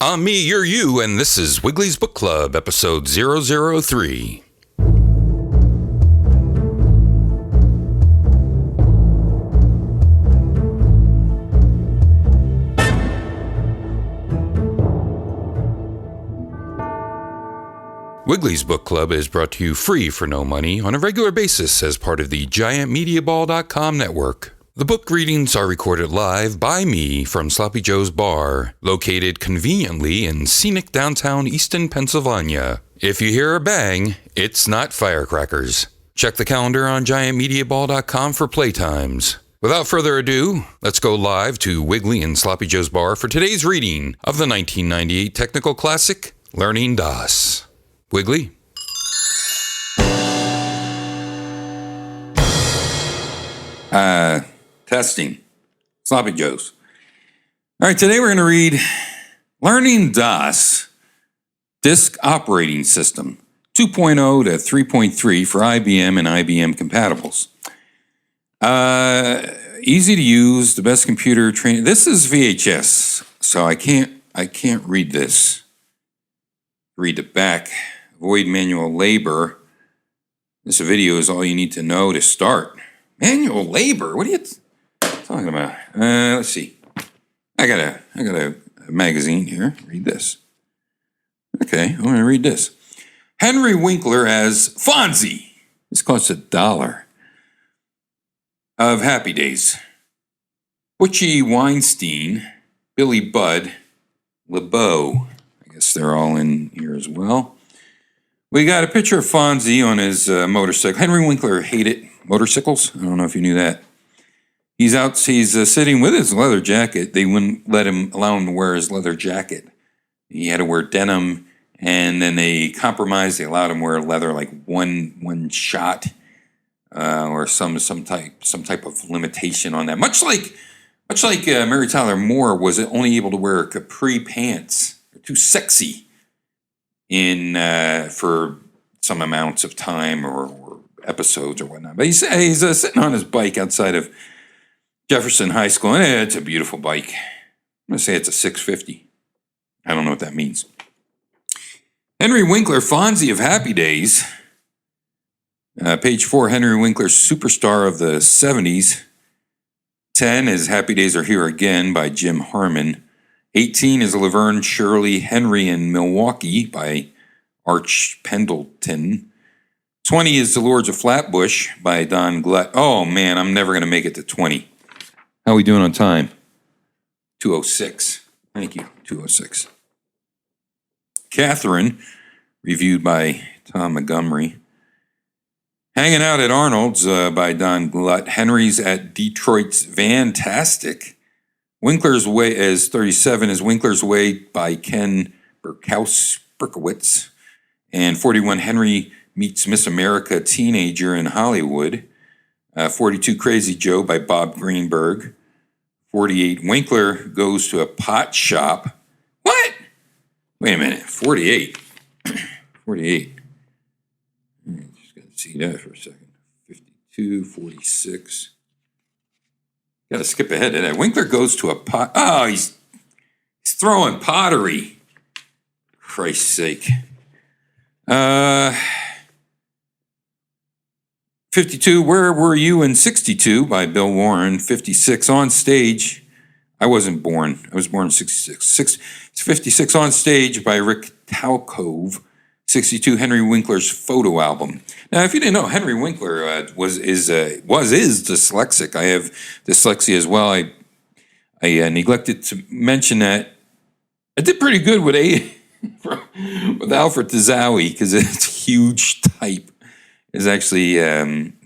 I'm me, you're you, and this is Wiggly's Book Club, episode 003. Wiggly's Book Club is brought to you free for no money on a regular basis as part of the GiantMediaBall.com network. The book readings are recorded live by me from Sloppy Joe's Bar, located conveniently in scenic downtown Easton, Pennsylvania. If you hear a bang, it's not firecrackers. Check the calendar on GiantMediaBall.com for playtimes. Without further ado, let's go live to Wiggly and Sloppy Joe's Bar for today's reading of the 1998 technical classic, Learning DOS. Wiggly? Testing. Sloppy Joe's. All right, today we're going to read Learning DOS, Disk Operating System, 2.0 to 3.3 for IBM and IBM compatibles. Easy to use, the best computer training. This is VHS, so I can't read this. Read the back. Avoid manual labor. This video is all you need to know to start. Manual labor? What are you talking about? Let's see. I got a magazine here. Read this. Okay, I'm going to read this. Henry Winkler as Fonzie. This costs $1. Of Happy Days. Butchie Weinstein, Billy Budd, LeBeau. I guess they're all in here as well. We got a picture of Fonzie on his motorcycle. Henry Winkler hated motorcycles. I don't know if you knew that. He's sitting with his leather jacket. They wouldn't allow him to wear his leather jacket. He had to wear denim, and then they compromised. They allowed him to wear leather like one shot, or some type of limitation on that. Much like Mary Tyler Moore was only able to wear capri pants. They're too sexy for some amounts of time or episodes or whatnot. But he's sitting on his bike outside of Jefferson High School, and it's a beautiful bike. I'm going to say it's a 650. I don't know what that means. Henry Winkler, Fonzie of Happy Days. Page 4, Henry Winkler, superstar of the 70s. 10 is Happy Days Are Here Again by Jim Harmon. 18 is Laverne Shirley Henry in Milwaukee by Arch Pendleton. 20 is The Lords of Flatbush by Don Glut. Oh, man, I'm never going to make it to 20. How are we doing on time? 2:06. Thank you, 2:06. Catherine, reviewed by Tom Montgomery. Hanging Out at Arnold's by Don Glut. Henry's at Detroit's Fantastic. Winkler's Way is 37 is Winkler's Way by Ken Berkowitz. And 41, Henry Meets Miss America Teenager in Hollywood. 42, Crazy Joe by Bob Greenberg. 48, Winkler Goes to a Pot Shop. What? Wait a minute, 48. 48. Just got to see that for a second. 52, 46. Got to skip ahead to that. Winkler Goes to a pot. Oh, he's throwing pottery. Christ's sake. 52, Where Were You in 62 by Bill Warren. 56, On Stage. I wasn't born. I was born in 66. 56, On Stage by Rick Talcove. 62, Henry Winkler's photo album. Now, if you didn't know, Henry Winkler is dyslexic. I have dyslexia as well. I neglected to mention that I did pretty good with Alfred Tazawi because it's huge type. It's actually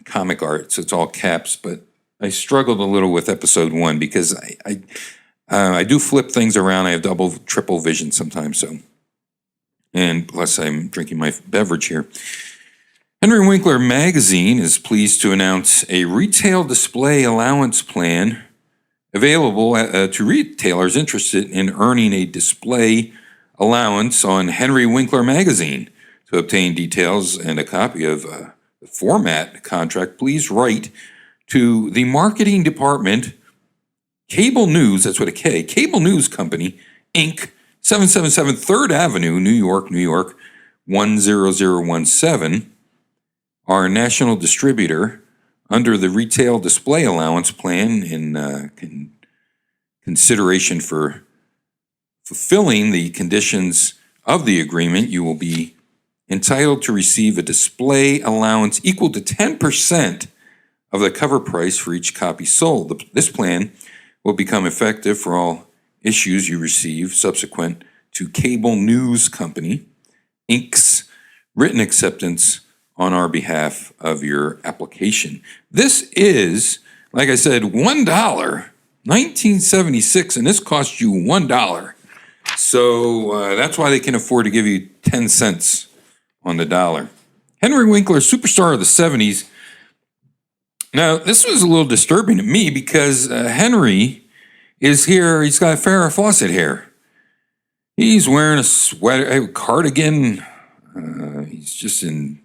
comic art, so it's all caps. But I struggled a little with episode 1 because I do flip things around. I have double, triple vision sometimes. So, and plus I'm drinking my beverage here. Henry Winkler Magazine is pleased to announce a retail display allowance plan available to retailers interested in earning a display allowance on Henry Winkler Magazine. To obtain details and a copy of the format contract, please write to the marketing department, Cable News, that's what a K, Cable News Company, Inc., 777 3rd Avenue, New York, New York, 10017. Our national distributor under the retail display allowance plan in consideration for fulfilling the conditions of the agreement, you will be entitled to receive a display allowance equal to 10% of the cover price for each copy sold. This plan will become effective for all issues you receive subsequent to Cable News Company, Inc.'s written acceptance on our behalf of your application. This is, like I said, $1, 1976, and this costs you $1. So that's why they can afford to give you 10 cents on the dollar. Henry Winkler, superstar of the 70s. Now, this was a little disturbing to me because Henry is here. He's got Farrah Fawcett hair. He's wearing a sweater, a cardigan. He's just in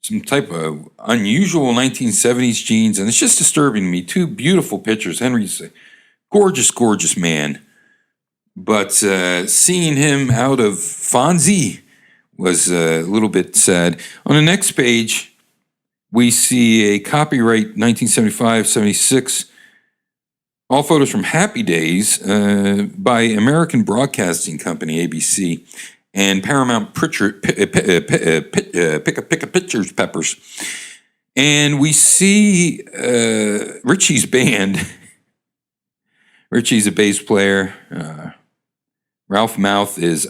some type of unusual 1970s jeans, and it's just disturbing to me. Two beautiful pictures. Henry's a gorgeous, gorgeous man. But seeing him out of Fonzie was a little bit sad. On the next page, we see a copyright 1975-76, all photos from Happy Days by American Broadcasting Company, ABC, and Paramount Pictures Peppers. And we see Richie's band. Richie's a bass player. Ralph Mouth is,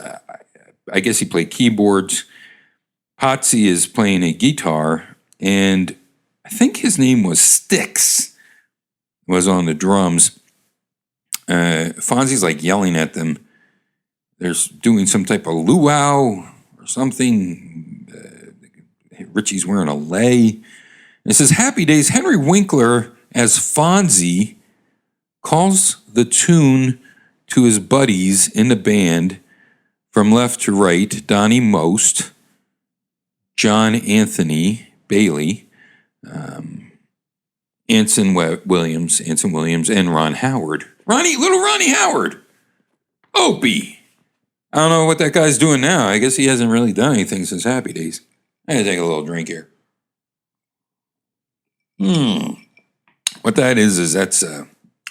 I guess he played keyboards. Potsy is playing a guitar. And I think his name was Styx, was on the drums. Fonzie's like yelling at them. They're doing some type of luau or something. Richie's wearing a lei. And it says, Happy Days, Henry Winkler as Fonzie calls the tune to his buddies in the band from left to right, Donnie Most, John Anthony Bailey, Anson Williams, and Ron Howard. Little Ronnie Howard. Opie. I don't know what that guy's doing now. I guess he hasn't really done anything since Happy Days. I gotta take a little drink here. What that is that's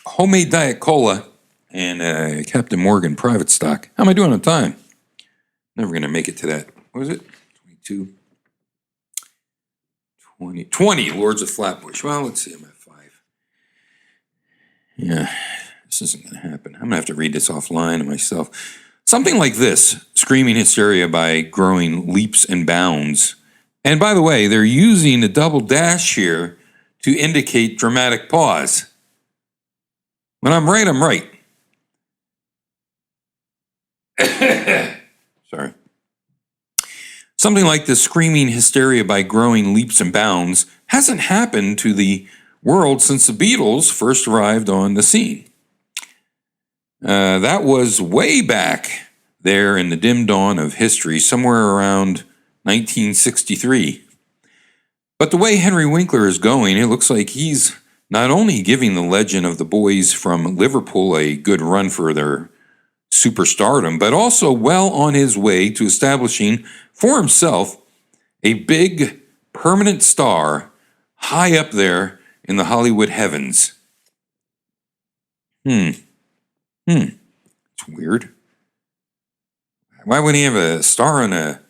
homemade Diet Cola and Captain Morgan private stock. How am I doing on time? Never gonna make it to that. What was it? 22? 20, Lords of Flatbush. Well, let's see, I'm at 5. Yeah, this isn't gonna happen. I'm gonna have to read this offline to myself. Something like this, Screaming Hysteria by Growing Leaps and Bounds. And by the way, they're using a double dash here to indicate dramatic pause. When I'm right, I'm right. Sorry. Something like this Screaming Hysteria by Growing Leaps and Bounds hasn't happened to the world since the Beatles first arrived on the scene. That was way back there in the dim dawn of history, somewhere around 1963. But the way Henry Winkler is going, it looks like he's not only giving the legend of the boys from Liverpool a good run for their superstardom, but also well on his way to establishing for himself a big permanent star high up there in the Hollywood heavens. It's weird. Why wouldn't he have a star on the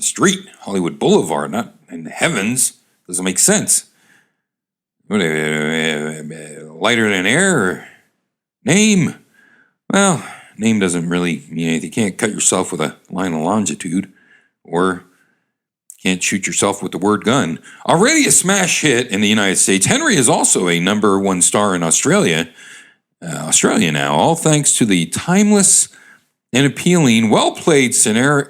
street, Hollywood Boulevard, not in the heavens? Doesn't make sense. What, lighter than air? Name? Well, name doesn't really mean anything. You can't cut yourself with a line of longitude, or can't shoot yourself with the word gun. Already a smash hit in the United States, Henry is also a #1 star in Australia now, all thanks to the timeless and appealing, well-played serio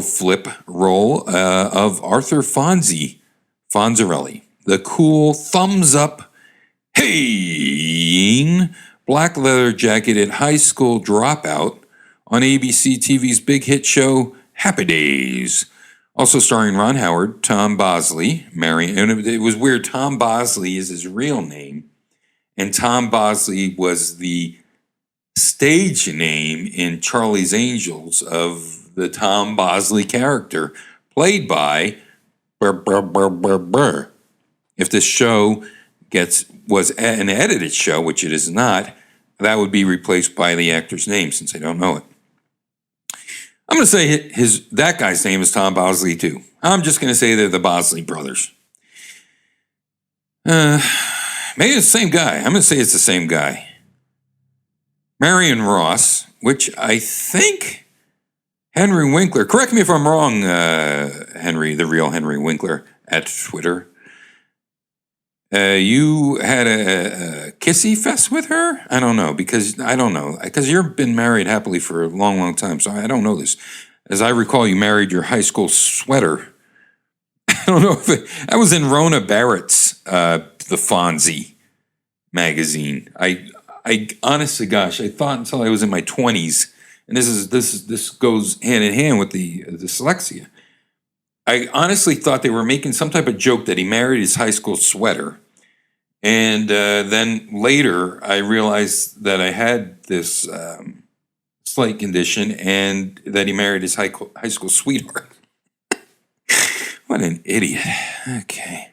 flip role of Arthur Fonzarelli, the cool thumbs-up, hey, black leather jacketed high school dropout on ABC TV's big hit show Happy Days. Also starring Ron Howard, Tom Bosley, and it was weird. Tom Bosley is his real name, and Tom Bosley was the stage name in Charlie's Angels of the Tom Bosley character, played by If this show was an edited show, which it is not, that would be replaced by the actor's name, since I don't know it. I'm going to say that guy's name is Tom Bosley too. I'm just going to say they're the Bosley brothers. Maybe it's the same guy. I'm going to say it's the same guy. Marion Ross, which I think Henry Winkler, correct me if I'm wrong, Henry, the real Henry Winkler at Twitter. You had a kissy fest with her? I don't know, because you've been married happily for a long, long time, so I don't know this. As I recall, you married your high school sweater. I don't know if that was in Rona Barrett's, the Fonzie magazine. I honestly, gosh, I thought until I was in my 20s, and this goes hand in hand with the dyslexia. I honestly thought they were making some type of joke that he married his high school sweater. And then later, I realized that I had this slight condition and that he married his high school sweetheart. What an idiot. Okay.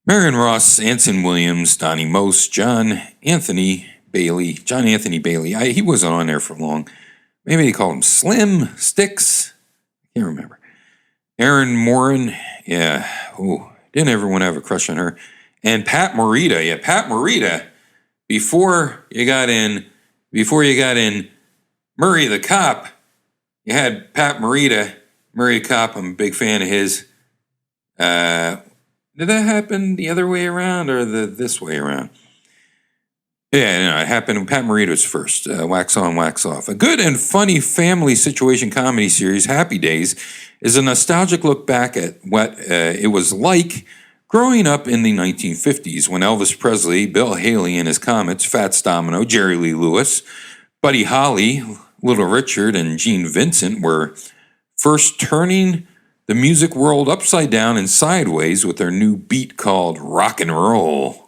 Marion Ross, Anson Williams, Donnie Most, John Anthony Bailey. He wasn't on there for long. Maybe they called him Slim, Sticks. I can't remember. Erin Moran. Yeah. Oh, didn't everyone have a crush on her? And Pat Morita. Yeah, Pat Morita. Before you got in Murray the Cop, you had Pat Morita. Murray the Cop, I'm a big fan of his. Did that happen the other way around or this way around? Yeah, no, it happened. Pat Morita was first. Wax on, wax off. A good and funny family situation comedy series, Happy Days, is a nostalgic look back at what it was like growing up in the 1950s when Elvis Presley, Bill Haley and his Comets, Fats Domino, Jerry Lee Lewis, Buddy Holly, Little Richard, and Gene Vincent were first turning the music world upside down and sideways with their new beat called rock and roll.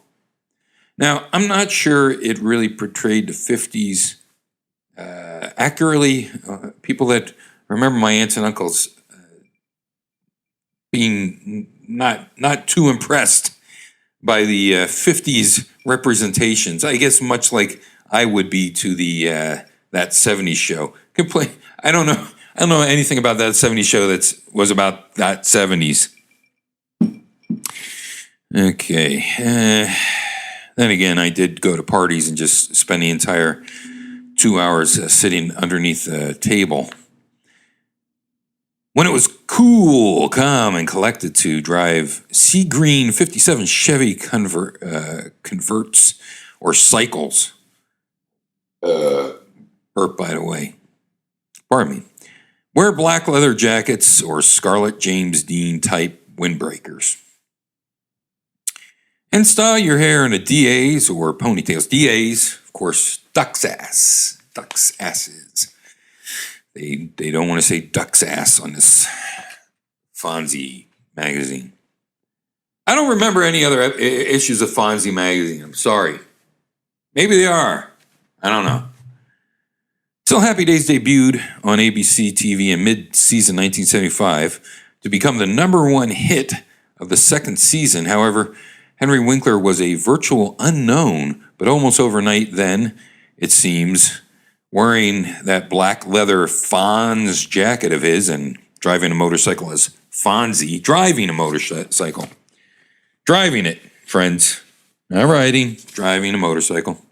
Now, I'm not sure it really portrayed the 50s accurately. People that remember my aunts and uncles being not too impressed by the 50s representations. I guess much like I would be to the that 70s show. I don't know anything about that 70s show that was about that 70s. Okay. Then again, I did go to parties and just spend the entire 2 hours sitting underneath a table. When it was cool, calm, and collected to drive sea green 57 Chevy converts or cycles. Burp, by the way. Pardon me. Wear black leather jackets or scarlet James Dean type windbreakers. And style your hair in a DAs or ponytails. DAs, of course, duck's ass. Duck's asses. They don't want to say duck's ass on this Fonzie magazine. I don't remember any other issues of Fonzie magazine. I'm sorry. Maybe they are. I don't know. Still, Happy Days debuted on ABC TV in mid-season 1975 to become the #1 hit of the second season. However, Henry Winkler was a virtual unknown, but almost overnight then, it seems, wearing that black leather Fonz jacket of his and driving a motorcycle as Fonzie, driving a motorcycle. Driving it, friends. Not riding, driving a motorcycle.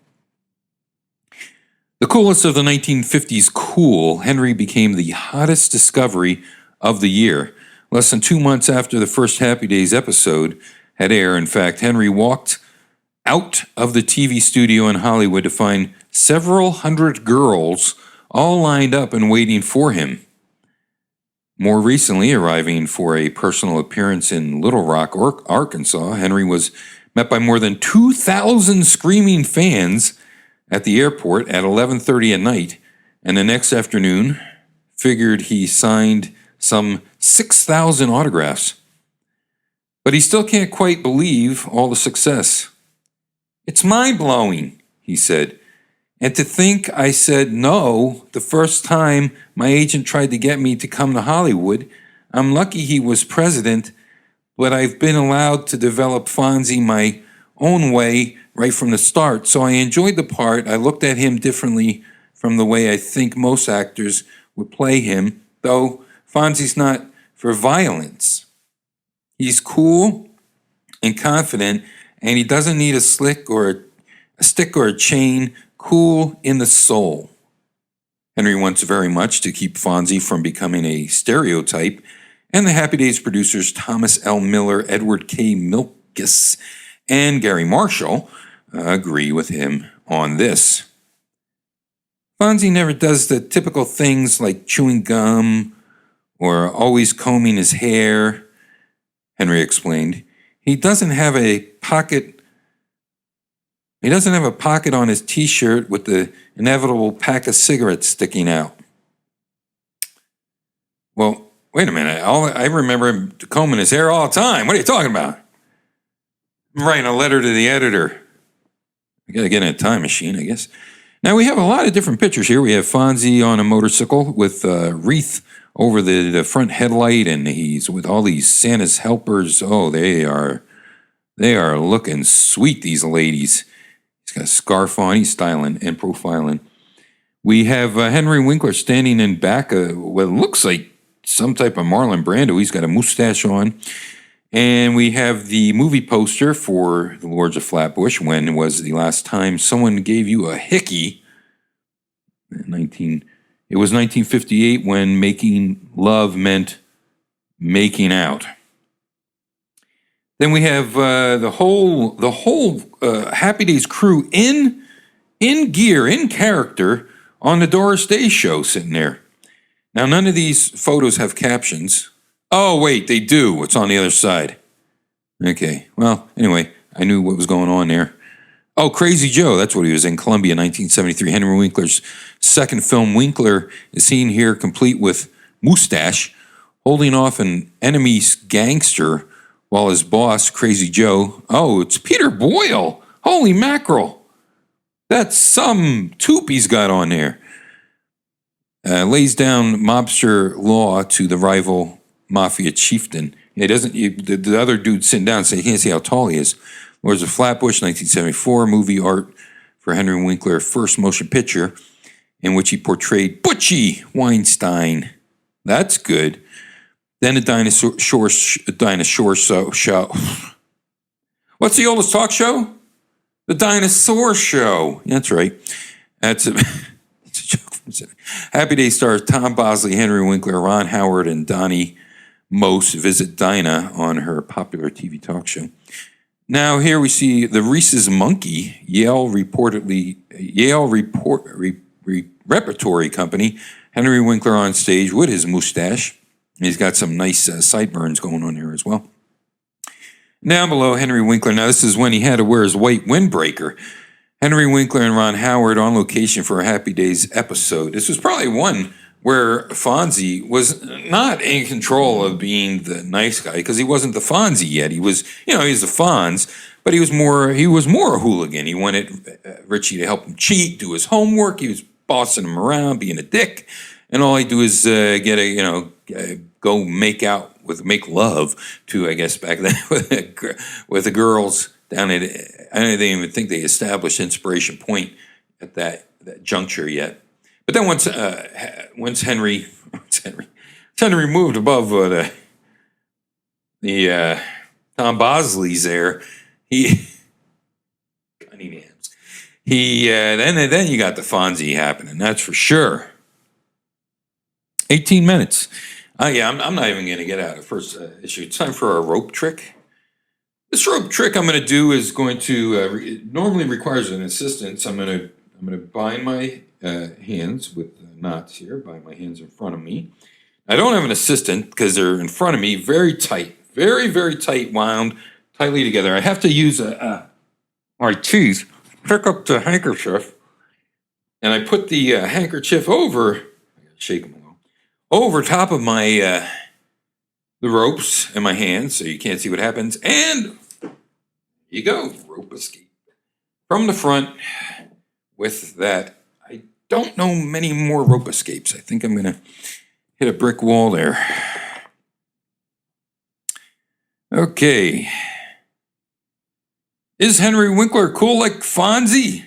The coolest of the 1950s cool, Henry became the hottest discovery of the year. Less than 2 months after the first Happy Days episode had aired, in fact, Henry walked out of the TV studio in Hollywood to find several hundred girls all lined up and waiting for him. More recently, arriving for a personal appearance in Little Rock, Arkansas, Henry was met by more than 2,000 screaming fans at the airport at 11:30 at night, and the next afternoon, figured he signed some 6,000 autographs. But he still can't quite believe all the success. "It's mind-blowing," he said. "And to think I said no the first time my agent tried to get me to come to Hollywood. I'm lucky he was president, but I've been allowed to develop Fonzie my own way right from the start. So I enjoyed the part. I looked at him differently from the way I think most actors would play him, though Fonzie's not for violence. He's cool and confident, and he doesn't need a stick or a chain. Cool in the soul." Henry wants very much to keep Fonzie from becoming a stereotype, and the Happy Days producers Thomas L. Miller, Edward K. Milkis, and Gary Marshall agree with him on this. Fonzie never does the typical things like chewing gum or always combing his hair, Henry explained. He doesn't have a pocket on his t-shirt with the inevitable pack of cigarettes sticking out. Well, wait a minute. I remember him combing his hair all the time. What are you talking about? I'm writing a letter to the editor. I gotta get in a time machine, I guess. Now, we have a lot of different pictures here. We have Fonzie on a motorcycle with a wreath over the front headlight, and he's with all these Santa's helpers. Oh, they are looking sweet, these ladies. He's got a scarf on. He's styling and profiling. We have Henry Winkler standing in back of what looks like some type of Marlon Brando. He's got a mustache on. And we have the movie poster for The Lords of Flatbush. When was the last time someone gave you a hickey? It was 1958 when making love meant making out. Then we have the whole Happy Days crew in gear, in character, on the Doris Day show sitting there. Now, none of these photos have captions. Oh, wait, they do. It's on the other side. Okay, well, anyway, I knew what was going on there. Oh, Crazy Joe, that's what he was in, Columbia, 1973. Henry Winkler's second film. Winkler is seen here complete with mustache, holding off an enemy gangster while his boss, Crazy Joe, oh, it's Peter Boyle. Holy mackerel. That's some toop he's got on there. Lays down mobster law to the rival mafia chieftain. The other dude sitting down saying he can't see how tall he is. Lords of Flatbush, 1974, movie art for Henry Winkler, first motion picture in which he portrayed Butchie Weinstein. That's good. Then a dinosaur show. What's the oldest talk show? The Dinosaur Show. That's right. That's a joke from Happy Days stars Tom Bosley, Henry Winkler, Ron Howard, and Donnie Most visit Dinah on her popular TV talk show. Now here we see the Reese's Monkey, Yale Repertory Company. Henry Winkler on stage with his mustache. He's got some nice sideburns going on here as well. Down below, Henry Winkler. Now this is when he had to wear his white windbreaker. Henry Winkler and Ron Howard on location for a Happy Days episode. This was probably one where Fonzie was not in control of being the nice guy because he wasn't the Fonzie yet. He was, he was the Fonz, but he was more a hooligan. He wanted Richie to help him cheat, do his homework. He was bossing him around, being a dick, and all he'd do is go make love to, I guess back then with the girls down at. I don't even think they established Inspiration Point at that juncture yet. But then once Henry moved above the Tom Bosley's there, then you got the Fonzie happening. That's for sure. 18 minutes. I'm not even going to get out of first issue. It's time for a rope trick. This rope trick I'm going to do is going to it normally requires an assistant. So I'm going to bind my hands with knots here. Bind my hands in front of me. I don't have an assistant because they're in front of me, very tight, very very tight, wound tightly together. I have to use my teeth, pick up the handkerchief, and I put the handkerchief over. I gotta shake them a little. over top of my the ropes in my hands so you can't see what happens. And here you go, rope escape. From the front with that. I don't know many more rope escapes. I think I'm going to hit a brick wall there. Okay. Is Henry Winkler cool like Fonzie?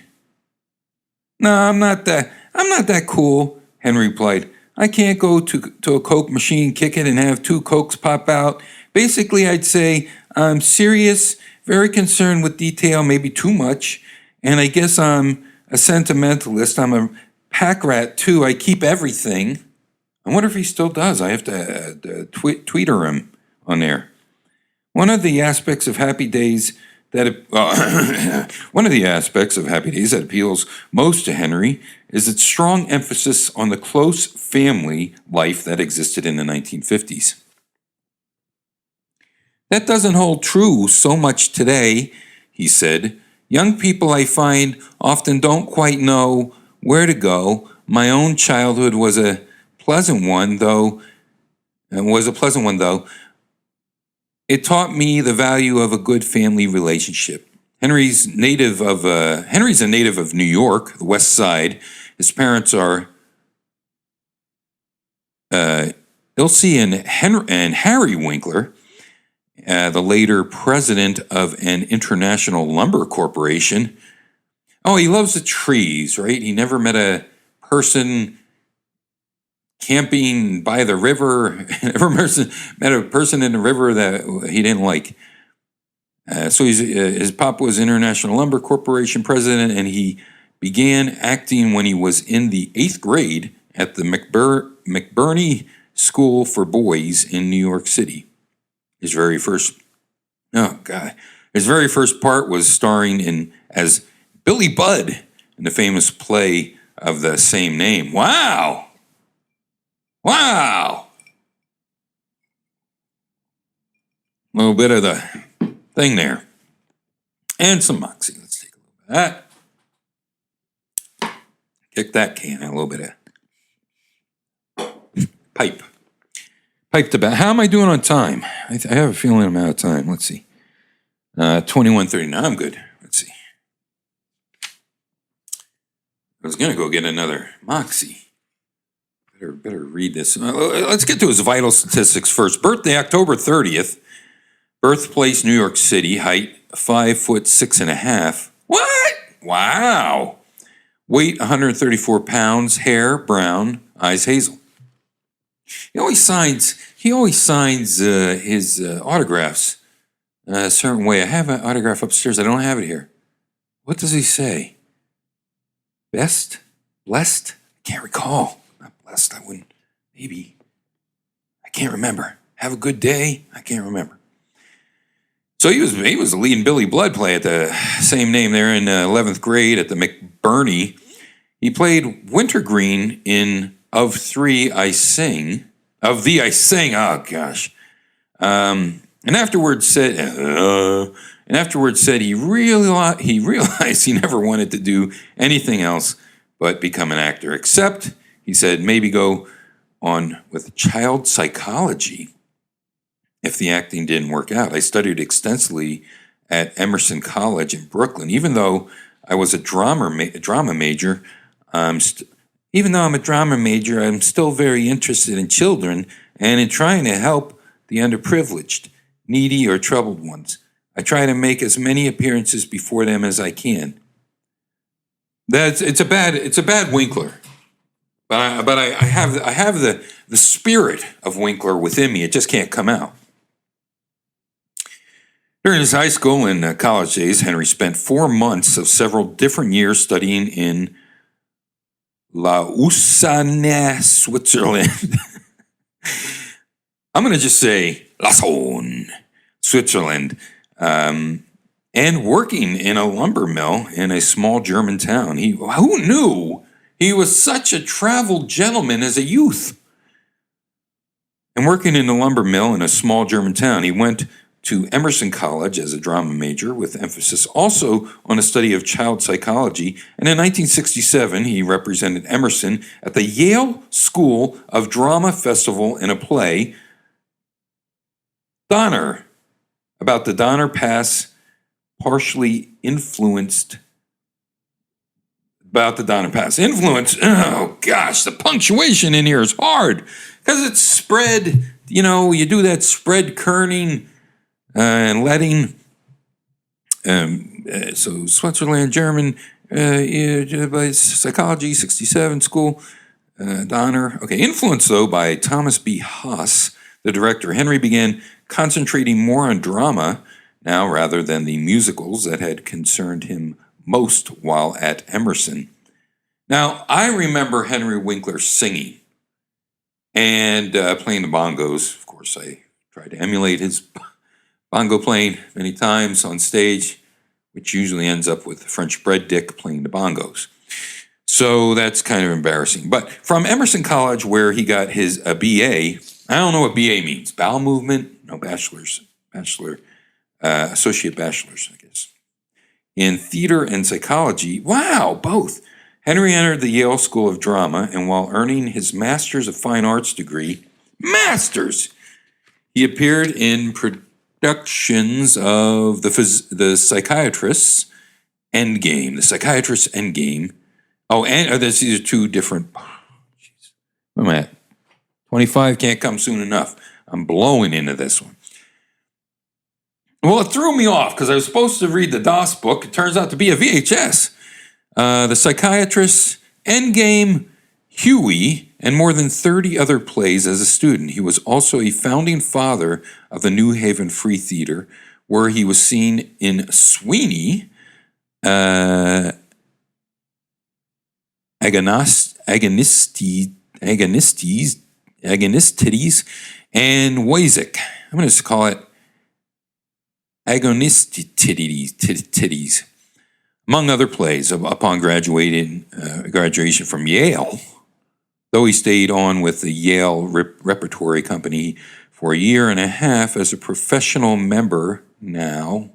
No, I'm not that cool, Henry replied. I can't go to a Coke machine, kick it, and have 2 Cokes pop out. Basically, I'd say I'm serious, very concerned with detail, maybe too much, and I guess I'm a sentimentalist. I'm a pack rat, too. I keep everything. I wonder if he still does. I have to tweeter him on there. One of the aspects of Happy Days that appeals most to Henry is its strong emphasis on the close family life that existed in the 1950s. That doesn't hold true so much today, he said. Young people, I find, often don't quite know where to go. My own childhood was a pleasant one, though. It taught me the value of a good family relationship. Henry's a native of New York, the West Side. His parents are Ilse and Harry Winkler, the later president of an international lumber corporation. Oh, he loves the trees, right? He never met a person camping by the river, never met a person in the river that he didn't like. So his pop was International Lumber Corporation president, and he began acting when he was in the 8th grade at the McBurney School for Boys in New York City. His very first part was starring as Billy Budd in the famous play of the same name. Wow! A little bit of the thing there. And some moxie. Let's take a little bit of that. Kick that can. A little bit of pipe. Pipe to back. How am I doing on time? I have a feeling I'm out of time. Let's see. 21:30. No, I'm good. Let's see. I was going to go get another moxie. Better read this. Let's get to his vital statistics first. Birthday, October 30th. Birthplace, New York City. Height, 5'6.5". What? Wow. Weight, 134 pounds. Hair, brown. Eyes, hazel. He always signs his autographs a certain way. I have an autograph upstairs. I don't have it here. What does he say? Best? Blessed? I can't recall. Blessed, I wouldn't. Maybe. I can't remember. Have a good day? I can't remember. So he was leading Billy Budd play at the same name there in 11th grade at the McBurney. He played Wintergreen in Of the I Sing. Oh gosh. And afterwards said he realized he never wanted to do anything else but become an actor, except he said maybe go on with child psychology if the acting didn't work out. I studied extensively at Emerson College in Brooklyn. Even though I was a drama major, I'm still very interested in children and in trying to help the underprivileged, needy, or troubled ones. I try to make as many appearances before them as I can. It's a bad Winkler. But I have the spirit of Winkler within me. It just can't come out. During his high school and college days, Henry spent 4 months of several different years studying in Lausanne, Switzerland. I'm going to just say Lausanne, Switzerland, and working in a lumber mill in a small German town. Who knew? He was such a traveled gentleman as a youth. And working in a lumber mill in a small German town, he went to Emerson College as a drama major with emphasis also on a study of child psychology. And in 1967, he represented Emerson at the Yale School of Drama Festival in a play, Donner, about the Donner Pass, partially influenced. About the Donner Pass. Influence, oh gosh, the punctuation in here is hard because it's spread, you do that spread kerning and letting. So Switzerland, German, by psychology, 67 school, Donner. Okay, influenced though by Thomas B. Haas, the director, Henry began concentrating more on drama now rather than the musicals that had concerned him most while at Emerson. Now, I remember Henry Winkler singing and playing the bongos. Of course, I tried to emulate his bongo playing many times on stage, which usually ends up with the French bread dick playing the bongos. So that's kind of embarrassing. But from Emerson College, where he got his BA, I don't know what BA means. Bowel movement? No, bachelor's. Associate bachelor's, I guess. In theater and psychology. Wow, both. Henry entered the Yale School of Drama, and while earning his Master's of Fine Arts degree, he appeared in productions of The Psychiatrist's Endgame. The Psychiatrist's Endgame. Oh, and these are two different. Jeez. Where am I at? 25 can't come soon enough. I'm blowing into this one. Well, it threw me off because I was supposed to read the DOS book. It turns out to be a VHS. The Psychiatrist, Endgame, Huey, and more than 30 other plays as a student. He was also a founding father of the New Haven Free Theater, where he was seen in Sweeney, Agonistides, and Wazik. I'm going to call it Agonistides, among other plays. Upon graduation from Yale, though he stayed on with the Yale Repertory Company for a year and a half as a professional member now,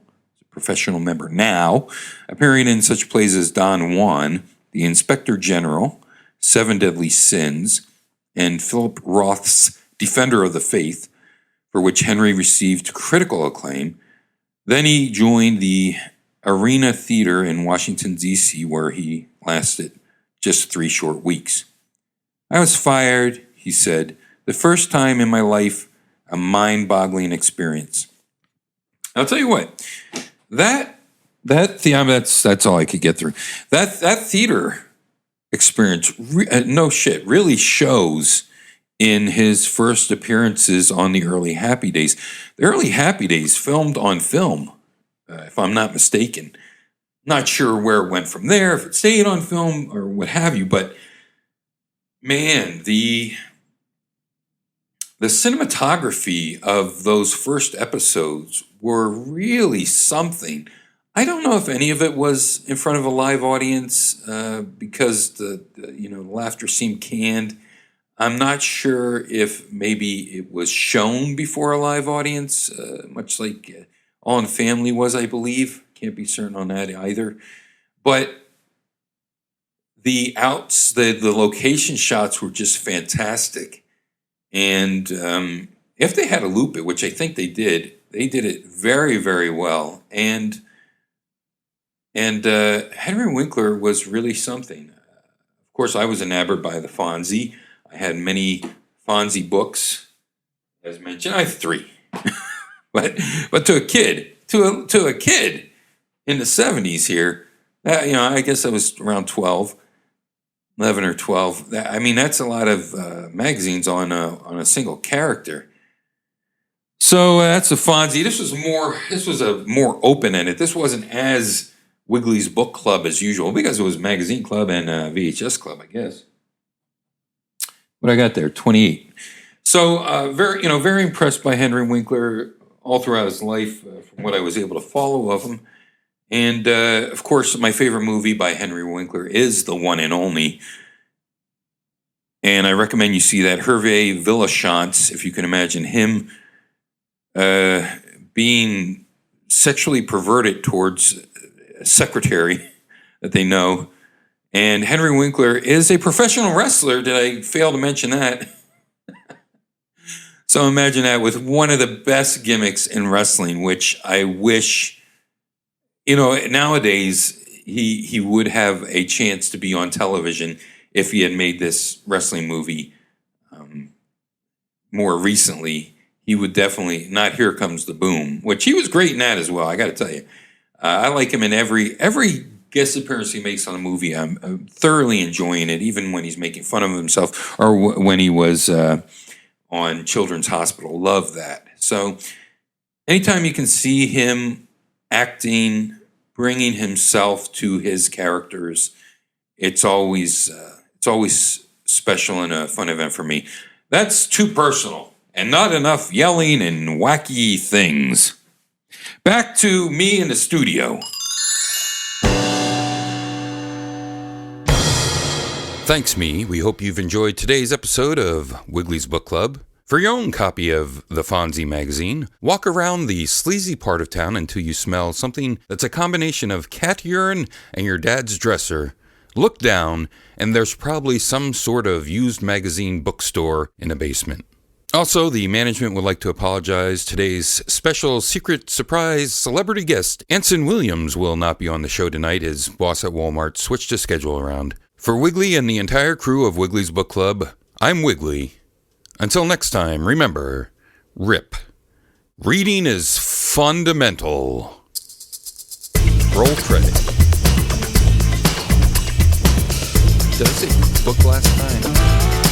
appearing in such plays as Don Juan, The Inspector General, Seven Deadly Sins, and Philip Roth's Defender of the Faith, for which Henry received critical acclaim. Then he joined the Arena Theater in Washington, D.C., where he lasted just 3 short weeks. I was fired, he said, the first time in my life, a mind-boggling experience. I'll tell you what, that's all I could get through. That theater experience, really shows in his first appearances on the Early Happy Days. The Early Happy Days filmed on film, if I'm not mistaken. Not sure where it went from there, if it stayed on film or what have you, but man, the cinematography of those first episodes were really something. I don't know if any of it was in front of a live audience because the laughter seemed canned. I'm not sure if maybe it was shown before a live audience, much like All in the Family was, I believe. Can't be certain on that either. But the location shots were just fantastic. And if they had to loop it, which I think they did it very, very well. And Henry Winkler was really something. Of course, I was enamored by the Fonzie. I had many Fonzie books, as mentioned. I have 3, but to a kid in the 70s here, I guess I was around 11 or 12. That's a lot of magazines on a single character. So that's the Fonzie. This was a more open-ended. This wasn't as Wiggly's Book Club as usual because it was Magazine Club and VHS Club, I guess. What I got there, 28. So very impressed by Henry Winkler all throughout his life, from what I was able to follow of him. And of course, my favorite movie by Henry Winkler is The One and Only. And I recommend you see that. Hervé Villechance, if you can imagine him being sexually perverted towards a secretary that they know. And Henry Winkler is a professional wrestler. Did I fail to mention that? So imagine that with one of the best gimmicks in wrestling, which I wish, nowadays he would have a chance to be on television if he had made this wrestling movie more recently. He would definitely, not Here Comes the Boom, which he was great in that as well, I got to tell you. I like him in every guest appearance he makes on a movie. I'm thoroughly enjoying it, even when he's making fun of himself or when he was on Children's Hospital. Love that. So anytime you can see him acting, bringing himself to his characters, it's always special and a fun event for me. That's too personal and not enough yelling and wacky things. Back to me in the studio. Thanks, me. We hope you've enjoyed today's episode of Wiggly's Book Club. For your own copy of the Fonzie magazine, walk around the sleazy part of town until you smell something that's a combination of cat urine and your dad's dresser. Look down, and there's probably some sort of used magazine bookstore in the basement. Also, the management would like to apologize. Today's special secret surprise celebrity guest, Anson Williams, will not be on the show tonight. His boss at Walmart switched his schedule around. For Wiggly and the entire crew of Wiggly's Book Club, I'm Wiggly. Until next time, remember, RIP. Reading is fundamental. Roll credit. Did I say book last time?